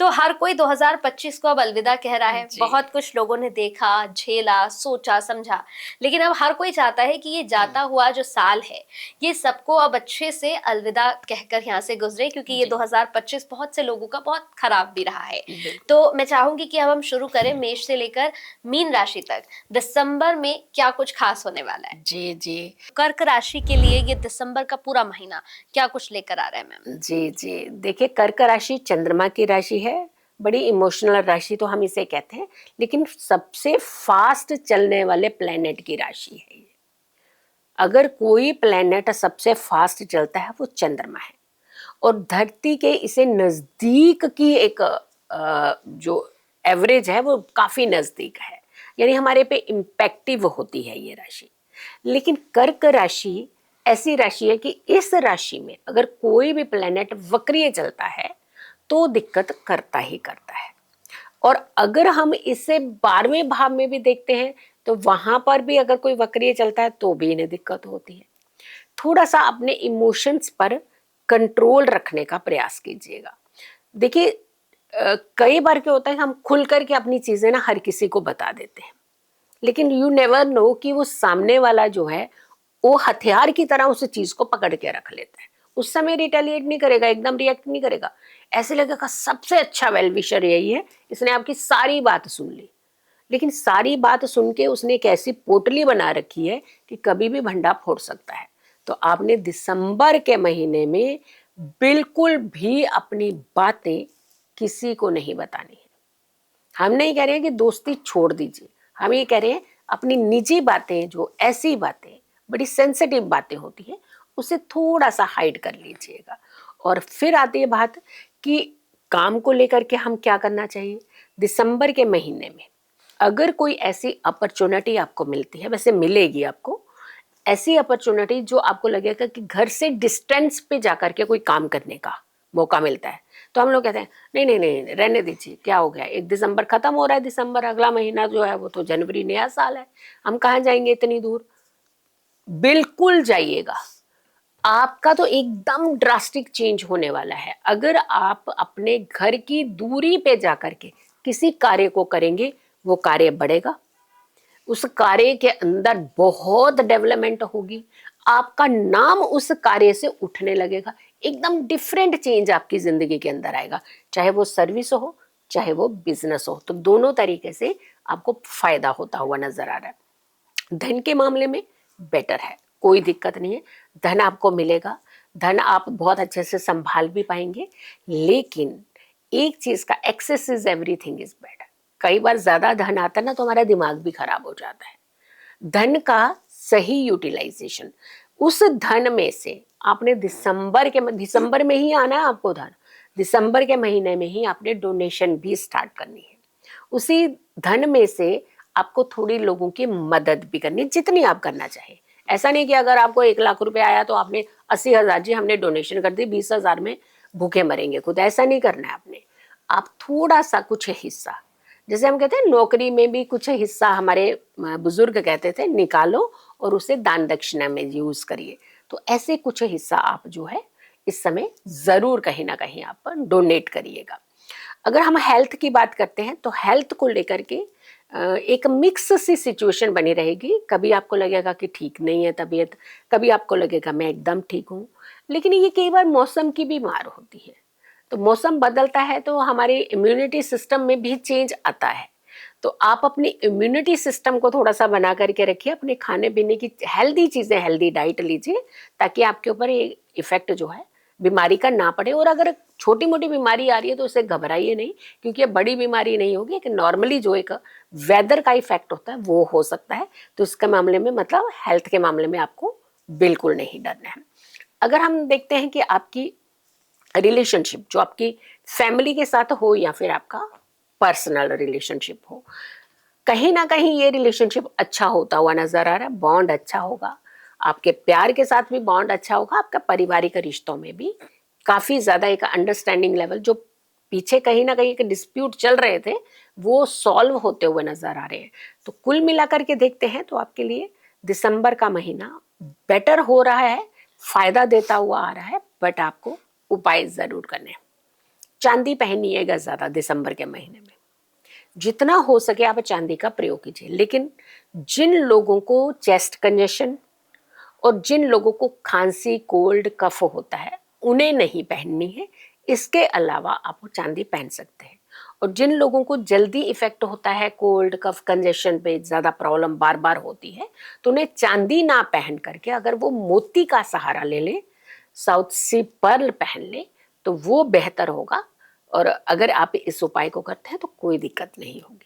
तो हर कोई 2025 को अब अलविदा कह रहा है। बहुत कुछ लोगों ने देखा, झेला, सोचा, समझा, लेकिन अब हर कोई चाहता है कि ये जाता हुआ जो साल है ये सबको अब अच्छे से अलविदा कहकर यहाँ से गुजरे, क्योंकि ये 2025 बहुत से लोगों का बहुत खराब भी रहा है। तो मैं चाहूंगी कि अब हम शुरू करें मेष से लेकर मीन राशि तक। दिसंबर में क्या कुछ खास होने वाला है? जी जी कर्क राशि के लिए ये दिसंबर का पूरा महीना क्या कुछ लेकर आ रहा है मैम? जी जी देखिए, कर्क राशि चंद्रमा की राशि है, बड़ी इमोशनल राशि तो हम इसे कहते हैं, लेकिन सबसे फास्ट चलने वाले प्लेनेट की राशि है ये। अगर कोई प्लेनेट सबसे फास्ट चलता है वो चंद्रमा है, और धरती के इसे नजदीक की एक जो एवरेज है वो काफी नजदीक है, यानी हमारे पे इम्पैक्टिव होती है ये राशि। लेकिन कर्क राशि ऐसी राशि है कि इस राशि में अगर कोई भी प्लेनेट वक्रीय चलता है तो दिक्कत करता ही करता है। और अगर हम इसे 12वें भाव में भी देखते हैं तो वहां पर भी अगर कोई वक्रीय चलता है तो भी इन्हें दिक्कत होती है। थोड़ा सा अपने इमोशंस पर कंट्रोल रखने का प्रयास कीजिएगा। देखिए, कई बार क्या होता है, हम खुल करके अपनी चीजें ना हर किसी को बता देते हैं, लेकिन यू नेवर नो कि वो सामने वाला जो है वो हथियार की तरह उस चीज को पकड़ के रख लेता है। उस समय रिटेलिएट नहीं करेगा, एकदम रिएक्ट नहीं करेगा, ऐसे लगेगा सबसे अच्छा वेल विशर यही है, इसने आपकी सारी बात सुन ली। लेकिन सारी बात सुन के उसने एक ऐसी पोटली बना रखी है कि कभी भी भंडा फोड़ सकता है। तो आपने दिसंबर के महीने में बिल्कुल भी अपनी बातें किसी को नहीं बतानी है। हम नहीं कह रहे हैं कि दोस्ती छोड़ दीजिए, हम ये कह रहे हैं अपनी निजी बातें, जो ऐसी बातें बड़ी सेंसिटिव बातें होती है, उसे थोड़ा सा हाइड कर लीजिएगा। और फिर आती है बात कि काम को लेकर के हम क्या करना चाहिए। दिसंबर के महीने में अगर कोई ऐसी अपॉर्चुनिटी आपको मिलती है, वैसे मिलेगी आपको ऐसी अपॉर्चुनिटी जो आपको लगेगा कि घर से डिस्टेंस पे जाकर के कोई काम करने का मौका मिलता है, तो हम लोग कहते हैं नहीं नहीं नहीं रहने दीजिए, क्या हो गया, 1 दिसंबर खत्म हो रहा है, दिसंबर अगला महीना जो है वो तो जनवरी नया साल है, हम कहाँ जाएंगे इतनी दूर। बिल्कुल जाइएगा, आपका तो एकदम ड्रास्टिक चेंज होने वाला है। अगर आप अपने घर की दूरी पे जाकर के किसी कार्य को करेंगे, वो कार्य बढ़ेगा, उस कार्य के अंदर बहुत डेवलपमेंट होगी, आपका नाम उस कार्य से उठने लगेगा, एकदम डिफरेंट चेंज आपकी जिंदगी के अंदर आएगा। चाहे वो सर्विस हो चाहे वो बिजनेस हो, तो दोनों तरीके से आपको फायदा होता हुआ नजर आ रहा है। धन के मामले में बेटर है, कोई दिक्कत नहीं है, धन आपको मिलेगा, धन आप बहुत अच्छे से संभाल भी पाएंगे। लेकिन एक चीज का, excess is everything is bad. कई बार ज्यादा धन आता है ना तो हमारा दिमाग भी खराब हो जाता है। धन का सही यूटिलाइजेशन, उस धन में से आपने दिसंबर में ही आना है आपको धन, दिसंबर के महीने में ही आपने डोनेशन भी स्टार्ट करनी है। उसी धन में से आपको थोड़ी लोगों की मदद भी करनी है, जितनी आप करना चाहे। ऐसा नहीं कि अगर आपको 1 लाख रुपए आया तो आपने 80,000 जी हमने डोनेशन कर दी, 20,000 में भूखे मरेंगे खुद, ऐसा नहीं करना है आपने। आप थोड़ा सा कुछ हिस्सा, जैसे हम कहते हैं नौकरी में भी कुछ हिस्सा हमारे बुजुर्ग कहते थे निकालो और उसे दान दक्षिणा में यूज करिए, तो ऐसे कुछ हिस्सा आप जो है इस समय जरूर कहीं ना कहीं आप डोनेट करिएगा। अगर हम हेल्थ की बात करते हैं तो हेल्थ को लेकर के एक मिक्स सी सिचुएशन बनी रहेगी। कभी आपको लगेगा कि ठीक नहीं है तबीयत, कभी आपको लगेगा मैं एकदम ठीक हूँ। लेकिन ये कई बार मौसम की भी मार होती है, तो मौसम बदलता है तो हमारे इम्यूनिटी सिस्टम में भी चेंज आता है। तो आप अपनी इम्यूनिटी सिस्टम को थोड़ा सा बना करके रखिए, अपने खाने पीने की हेल्दी चीजें, हेल्दी डाइट लीजिए, ताकि आपके ऊपर ये इफेक्ट जो है बीमारी का ना पड़े। और अगर छोटी मोटी बीमारी आ रही है तो उसे घबराइए नहीं, क्योंकि ये बड़ी बीमारी नहीं होगी, कि नॉर्मली जो एक वेदर का इफेक्ट होता है वो हो सकता है। तो इसके मामले में, मतलब हेल्थ के मामले में आपको बिल्कुल नहीं डरना है। अगर हम देखते हैं कि आपकी रिलेशनशिप जो आपकी फैमिली के साथ हो या फिर आपका पर्सनल रिलेशनशिप हो, कहीं ना कहीं ये रिलेशनशिप अच्छा होता हुआ नजर आ रहा है, बॉन्ड अच्छा होगा, आपके प्यार के साथ भी बॉन्ड अच्छा होगा, आपका पारिवारिक रिश्तों में भी काफी ज्यादा एक अंडरस्टैंडिंग लेवल, जो पीछे कहीं ना कहीं एक डिस्प्यूट चल रहे थे वो सॉल्व होते हुए नजर आ रहे हैं। तो कुल मिलाकर के देखते हैं तो आपके लिए दिसंबर का महीना बेटर हो रहा है, फायदा देता हुआ आ रहा है, बट आपको उपाय जरूर करने हैं। चांदी पहनिएगा ज़्यादा दिसंबर के महीने में, जितना हो सके आप चांदी का प्रयोग कीजिए। लेकिन जिन लोगों को चेस्ट कंजेशन और जिन लोगों को खांसी कोल्ड कफ होता है उन्हें नहीं पहननी है। इसके अलावा आप वो चांदी पहन सकते हैं। और जिन लोगों को जल्दी इफेक्ट होता है कोल्ड कफ कंजेशन पे ज़्यादा प्रॉब्लम बार बार होती है तो उन्हें चांदी ना पहन करके अगर वो मोती का सहारा ले लें, साउथ सी पर्ल पहन लें तो वो बेहतर होगा। और अगर आप इस उपाय को करते हैं तो कोई दिक्कत नहीं होगी।